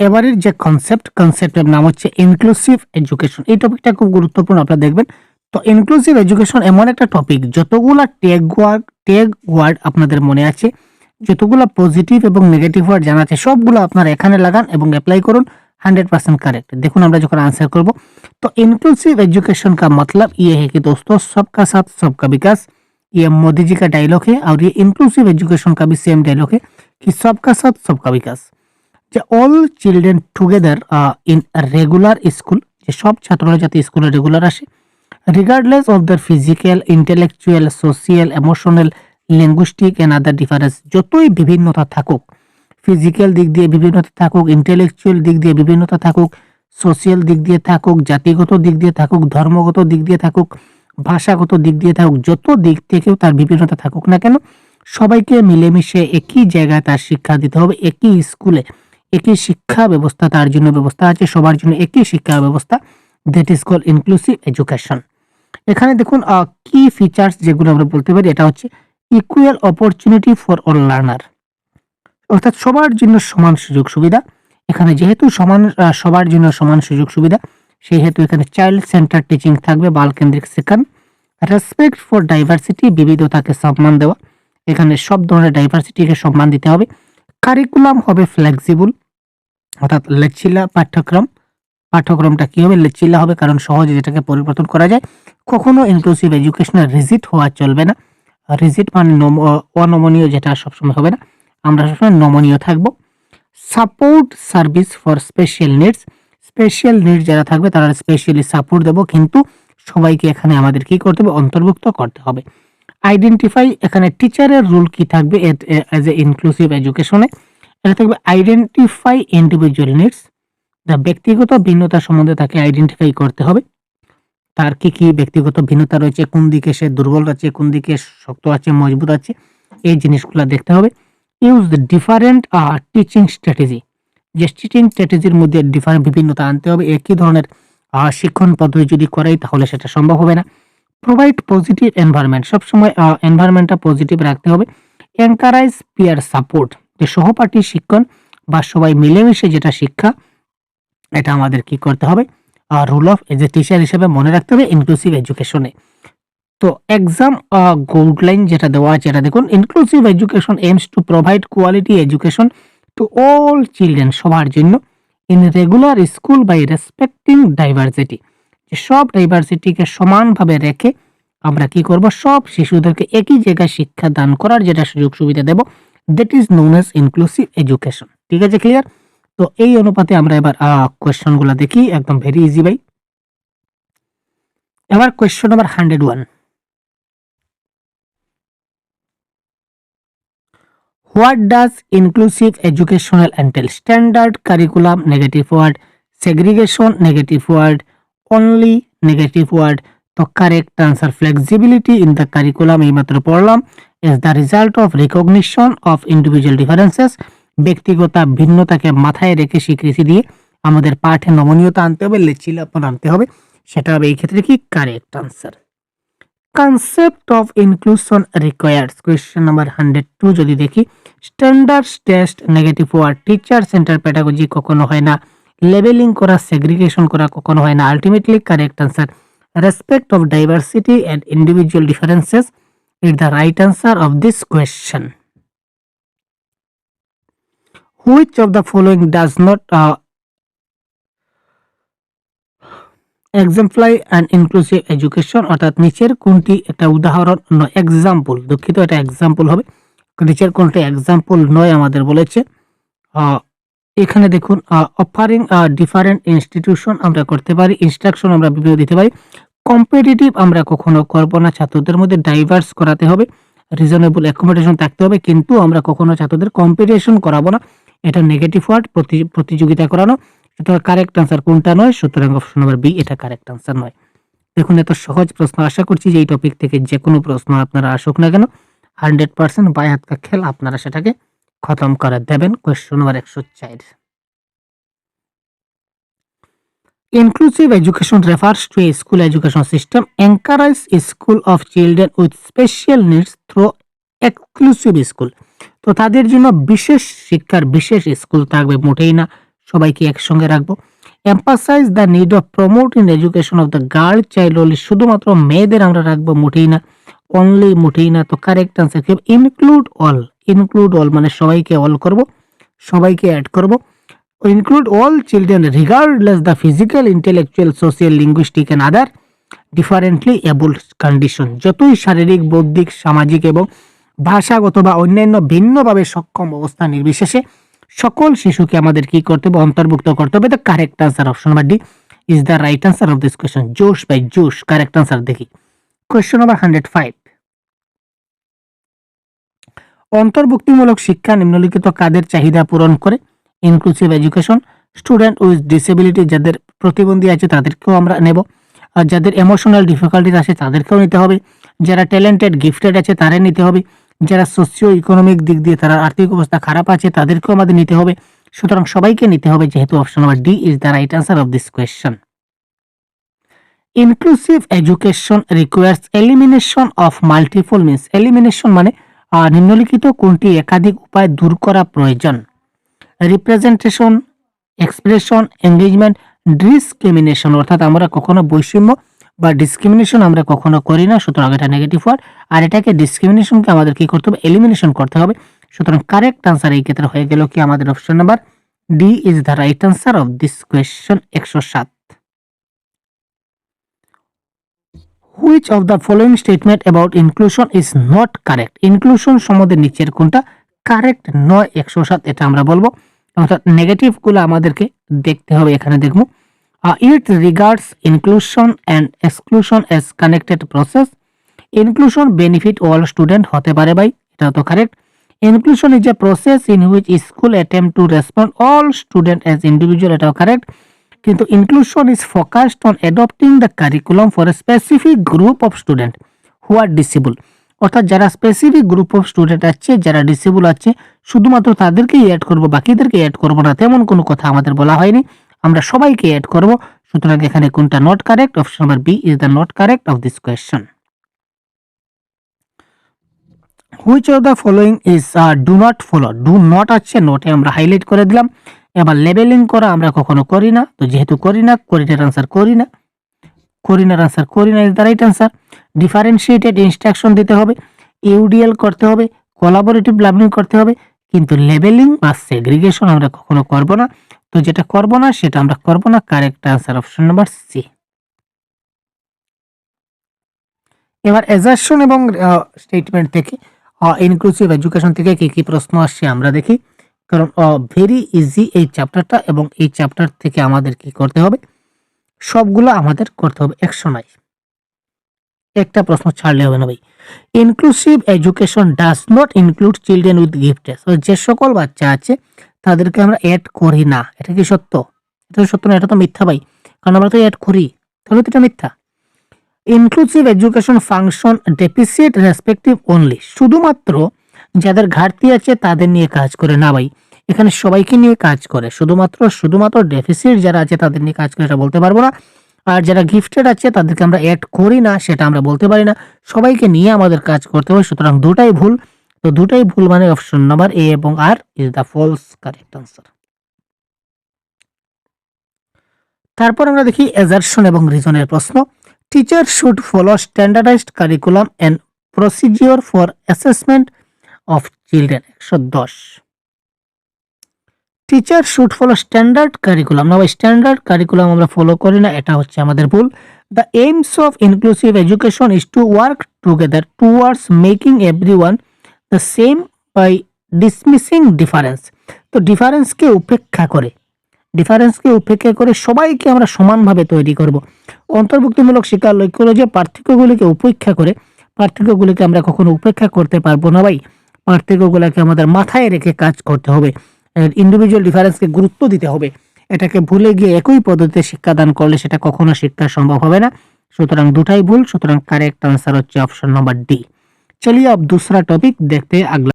এবারের যে কনসেপ্টের নাম হচ্ছে ইনক্লুসিভ এডুকেশন। এই টপিকটা খুব গুরুত্বপূর্ণ, আপনারা দেখবেন। তো ইনক্লুসিভ এডুকেশন এমন একটা টপিক, যতগুলা ট্যাগ ওয়ার্ড আপনাদের মনে আছে, যতগুলো পজিটিভ এবং নেগেটিভ ওয়ার্ড জানা আছে, সবগুলো আপনারা এখানে লাগান এবং অ্যাপ্লাই করুন। 100% करेक्ट। देखो আমরা যখন आंसर করব, तो इंक्लूसिव एजुकेशन का मतलब ये है कि दोस्तों सबका साथ सबका विकास, ये मोदी जी का डायलॉग है। और ये इंक्लूसिव एजुकेशन का भी सेम डायलॉग है कि सबका साथ सबका विकास। যে all children together in regular school, যে সব ছাত্ররা যাতে স্কুলে রেগুলার আসে, regardless of their physical, intellectual, social, emotional, linguistic and other difference, যতই বিভিন্নতা থাকুক, ফিজিক্যাল দিক দিয়ে বিভিন্নতা থাকুক, ইন্টেলেকচুয়াল দিক দিয়ে বিভিন্নতা থাকুক, সোশিয়াল দিক দিয়ে থাকুক, জাতিগত দিক দিয়ে থাকুক, ধর্মগত দিক দিয়ে থাকুক, ভাষাগত দিক দিয়ে থাকুক, যত দিক থেকেও তার বিভিন্নতা থাকুক না কেন, সবাইকে মিলেমিশে একই জায়গায় তার শিক্ষা দিতে হবে। একই স্কুলে একই শিক্ষা ব্যবস্থা, তার জন্য ব্যবস্থা আছে, সবার জন্য একই শিক্ষা ব্যবস্থা। That is called inclusive education. এখানে দেখুন কি ফিচার্স যেগুলো আমরা বলতে পারি, এটা হচ্ছে equal opportunity for all learner, অর্থাৎ সবার জন্য সমান সুযোগ সুবিধা। এখানে যেহেতু সবার জন্য সমান সুযোগ সুবিধা, সেই হেতু এখানে চাইল্ড সেন্টার টিচিং থাকবে, বাল কেন্দ্রিক শিক্ষা। রেসপেক্ট ফর ডাইভার্সিটি, বিবিধতাকে সম্মান দেওয়া, এখানে সব ধরনের ডাইভার্সিটিকে সম্মান দিতে হবে। কারিকুলাম হবে ফ্লেক্সিবল, অর্থাৎ লচিলা পাঠ্যক্রমটা কি হবে, লচিলা হবে, কারণ সহজে যেটাকে পরিবর্তন করা যায়। কখনো ইনক্লুসিভ এডুকেশনে রিজিড হওয়া চলবে না। রিজিড মানে অনমনীয়, যেটা সবসময় হবে না, আমরা সবসময় নমনীয় থাকব। Support service for special needs যারা থাকবে তারা স্পেশালি সাপোর্ট দেবো, কিন্তু সবাইকে এখানে আমাদের কি করতে হবে, অন্তর্ভুক্ত করতে হবে। আইডেন্টিফাই, এখানে টিচারের রোল কি থাকবে এজ এ ইনক্লুসিভ এডুকেশনে, এটা থাকবে আইডেন্টিফাই ইন্ডিভিজুয়াল নিডস, ব্যক্তিগত ভিন্নতা সম্বন্ধে তাকে আইডেন্টিফাই করতে হবে। তার কি কি ব্যক্তিগত ভিন্নতা রয়েছে, কোন দিকে সে দুর্বল আছে, কোন দিকে শক্ত আছে, মজবুত আছে, এই জিনিসগুলো দেখতে হবে। Use the different teaching strategy, যে টিচিং স্ট্র্যাটেজির মধ্যে বিভিন্নতা আনতে হবে। একই ধরনের শিক্ষণ পদ্ধতি যদি করাই তাহলে সেটা সম্ভব হবে না। প্রোভাইড পজিটিভ এনভায়রনমেন্ট, সবসময় এনভায়রনমেন্টটা পজিটিভ রাখতে হবে। এনকারেজ পিয়ার সাপোর্ট, যে সহপাঠী শিক্ষণ বা সবাই মিলেমিশে যেটা শিক্ষা, এটা আমাদের কি করতে হবে, rule of as a teacher হিসেবে মনে রাখতে হবে ইনক্লুসিভ এডুকেশনে। তো এক্সাম গাইডলাইন যেটা দেওয়া আছে, এটা দেখুন, inclusive education aims to provide quality education to all children, সবার জন্য, in regular school by respecting diversity, যে সব ডাইভার্সিটিকে সমানভাবে রেখে আমরা কি করব, সব শিশুদেরকে একই জায়গায় শিক্ষা দান করার যেটা সুযোগ সুবিধা দেব, that is known as inclusive education. ঠিক আছে, ক্লিয়ার? তো এই অনুপাতে আমরা এবার কোয়েশ্চনগুলো দেখি, একদম ভেরি ইজি ভাই। এবার question number 101, what does inclusive educational entail? Standard curriculum, negative word. Segregation, negative word. Only, negative word. তো correct answer, flexibility in the curriculum এইমাত্র পড়লাম, is the result of recognition of individual differences, ব্যক্তিগত ভিন্নতাকে মাথায় রেখে স্বীকৃতি দিয়ে আমাদের পাঠে নমনীয়তা আনতে হবে, লচিলাপন আনতে হবে, সেটা হবে এই ক্ষেত্রে কি correct answer. Concept of inclusion requires, question number 102 যদি দেখি, standard test, negative word. Teacher centre pedagogy কখনো হয় না, লেবেলিং করা, সেগ্রিগেশন করা কখনো হয় না। Ultimately correct answer, respect of diversity and individual differences is the right answer of this question. Which of the following does not exemplify and inclusive education, অর্থাৎ নিচের কোনটি একটা উদাহরণ নয়, এক্সাম্পল, দুঃখিত, এটা এক্সাম্পল হবে, নিচের কোনটি এক্সাম্পল নয় আমাদের বলেছে। এখানে দেখুন, অফারিং ডিফারেন্ট ইনস্টিটিউশন আমরা করতে পারি, ইনস্ট্রাকশন আমরা বিভিন্ন দিতে পারি। কম্পিটিটিভ আমরা কখনো করবো না, ছাত্রদের মধ্যে ডাইভার্স করাতে হবে, রিজনেবল অ্যাকোমোডেশন থাকতে হবে, কিন্তু আমরা কখনো ছাত্রদের কম্পিটিশন করাবো না, এটা নেগেটিভ ওয়ার্ড, প্রতিযোগিতা করানো। সুতরাং কারেক্ট আনসার কোনটা নয়, সুতরাং অপশন নাম্বার বি এটা কারেক্ট আনসার নয়। দেখুন, এত সহজ প্রশ্ন, আশা করছি যে এই টপিক থেকে যে কোনো প্রশ্ন আপনারা আসুক না কেন 100% বাই হাত কা খেল আপনারা সেটাকে খতম করে দেবেন। Question number 104, inclusive education refers to a school education system encourage a school of children with special needs through exclusive school, তো তাদের জন্য বিশেষ শিক্ষার বিশেষ স্কুল থাকবে, মোটেই না সবাইকে একসঙ্গে রাখবো। Emphasise the need of promote in education of the girl child only, শুধুমাত্র মেয়েদের আমরা রাখবো, মোটেই না, অনলি মোটেই না। তো কারেক্ট আনসার কি হবে? Include all. ইনক্লুড অল মানে সবাইকে অল করব, সবাইকে অ্যাড করব। Include all children regardless the physical, intellectual, social, linguistic and other differently abled condition. যতই শারীরিক, বৌদ্ধিক, সামাজিক এবং ভাষাগত বা অন্যান্য ভিন্নভাবে সক্ষম অবস্থা নির্বিশেষে সকল শিশুকে আমাদের কি করতে হবে? অন্তর্ভুক্ত করতে হবে। The correct answer option number D is the right answer of this question. জোশ ভাই জোশ। কারেক্ট আনসার দেখি কোয়েশ্চন নাম্বার 105। অন্তর্ভুক্তিমূলক শিক্ষা নিম্নলিখিত কাদের চাহিদা পূরণ করে? Inclusive education, student with disability, যাদের প্রতিবন্ধী আছে তাদেরকেও আমরা নেব, আর যাদের ইমোশনাল ডিফিকাল্টিস আছে তাদেরকেও নিতে হবে, যারা ট্যালেন্টেড গিফটেড আছে তারা নিতে হবে, যারা সোশিও ইকোনমিক দিক দিয়ে তারা আর্থিক অবস্থা খারাপ আছে তাদেরকেও আমাদের নিতে হবে। সুতরাং সবাইকে নিতে হবে, যেহেতু option number D is the right answer of this question. Inclusive education requires elimination of multiple means. Elimination মানে নিম্নলিখিত কোনটি একাধিক উপায় দূর করা প্রয়োজন? Representation, expression, engagement, discrimination. অর্থাৎ আমরা কখনো বৈষম্য বা ডিসক্রিমিনেশন আমরা কখনো করি না, সুতরাং এটা নেগেটিভ ওয়ার্ড। আর এটাকে ডিসক্রিমিনেশনকে আমাদের কি করতে হবে? এলিমিনেশন করতে হবে। সুতরাং কারেক্ট আনসার এই ক্ষেত্রে হয়ে গেল কি আমাদের option number D is the right answer of this question. 107। Which of the following statement about inclusion is not correct? Inclusion সম্বন্ধে নিচের কোনটা কারেক্ট নয়? 107 এটা আমরা বলবো, অর্থাৎ নেগেটিভ গুলো আমাদেরকে দেখতে হবে। এখানে দেখবো it regards inclusion and exclusion as connected process. Inclusion benefit all student হতে পারে ভাই, এটা তো correct. Inclusion is a process in which school attempt to respond all student as individual, এটাও কারেক্ট। কিন্তু inclusion is focused on adopting the curriculum for a specific group of student who are disable. অর্থাৎ যারা specific group of student আছে, যারা disable আছে, শুধুমাত্র তাদেরকেই add করব, বাকিদেরকে অ্যাড করব না, তেমন কোনো কথা আমাদের বলা হয়নি। আমরা সবাইকে অ্যাড করব। সুতরাং এখানে কোনটা not correct? Option number B is the not correct of this question. Which of the following is do not follow. Do not আছে, নোটে আমরা হাইলাইট করে দিলাম। এবার লেবেলিং করা আমরা কখনো করি না, তো যেহেতু করি না, করিটার আনসার করি না, করিনার আনসার করি না is the right answer. Differentiated instruction দিতে হবে, ইউডিএল করতে হবে, কোলাবোরেটিভ লার্নিং করতে হবে, কিন্তু লেবেলিং বা সেগ্রিগেশন আমরা কখনো করব না। তো যেটা করব না সেটা আমরা করব না। Correct answer option number C. এবার অ্যাজারশন এবং স্টেটমেন্ট থেকে ইনক্লুসিভ এডুকেশন থেকে কি কি প্রশ্ন আসছে আমরা দেখি, কারণ ভেরি ইজি এই চ্যাপ্টারটা, এবং এই চ্যাপ্টার থেকে আমাদের কি করতে হবে? সবগুলো আমাদের করতে হবে, 100 নাই, একটা প্রশ্ন ছাড়লে হবে না ভাই। Inclusive education does not include children with giftedness. যে সকল বাচ্চা আছে তাদেরকে আমরা অ্যাড করি না। এটা কি সত্য? এটা সত্য না, এটা তো মিথ্যা ভাই, কারণ আমরা তো অ্যাড করি, তাহলে তো এটা মিথ্যা। Inclusive education function deficit respective only. শুধুমাত্র যাদের ঘাটতি আছে তাদের নিয়ে কাজ করে না ভাই, এখানে সবাইকে নিয়ে কাজ করে। শুধুমাত্র ডেফিসিট যারা আছে তাদের নিয়ে কাজ করে, এটা বলতে পারবো না। আর যারা গিফটেড আছে তাদেরকে আমরা অ্যাড করি না, সেটা আমরা বলতে পারি না। সবাইকে নিয়ে আমাদের কাজ করতে হবে, সুতরাং দুটাই ভুল। তো দুটাই ভুল মানে অপশন নাম্বার এ এবং R is the false correct answer. তারপর আমরা দেখি অ্যাজারশন এবং রিজনের প্রশ্ন। Teacher should follow standardized curriculum and procedure for assessment of children. 110। Teacher should follow standard curriculum, না ভাই স্ট্যান্ডার্ড কারিকুলাম আমরা ফলো করি না, এটা হচ্ছে আমাদের ভুল। The aims of inclusive education is to work together towards making everyone the same by dismissing difference. তো ডিফারেন্সকে উপেক্ষা করে সবাইকে আমরা সমানভাবে তৈরি করব। অন্তর্ভুক্তিমূলক শিক্ষার লক্ষ্য হলো যে পার্থক্যগুলিকে উপেক্ষা করে, পার্থক্যগুলিকে আমরা কখনো উপেক্ষা করতে পারবো না ভাই, পার্থক্যগুলোকে আমাদের মাথায় রেখে কাজ করতে হবে, ইন্ডিভিজুয়াল ডিফারেন্সকে গুরুত্ব দিতে হবে। এটাকে ভুলে গিয়ে একই পদ্ধতিতে শিক্ষাদান করলে সেটা কখনো শিক্ষা সম্ভব হবে না। সুতরাং দুটাই ভুল, সুতরাং কারেক্ট आंसर হচ্ছে অপশন নাম্বার ডি। चलिए अब दूसरा टॉपिक देखते हैं अगला।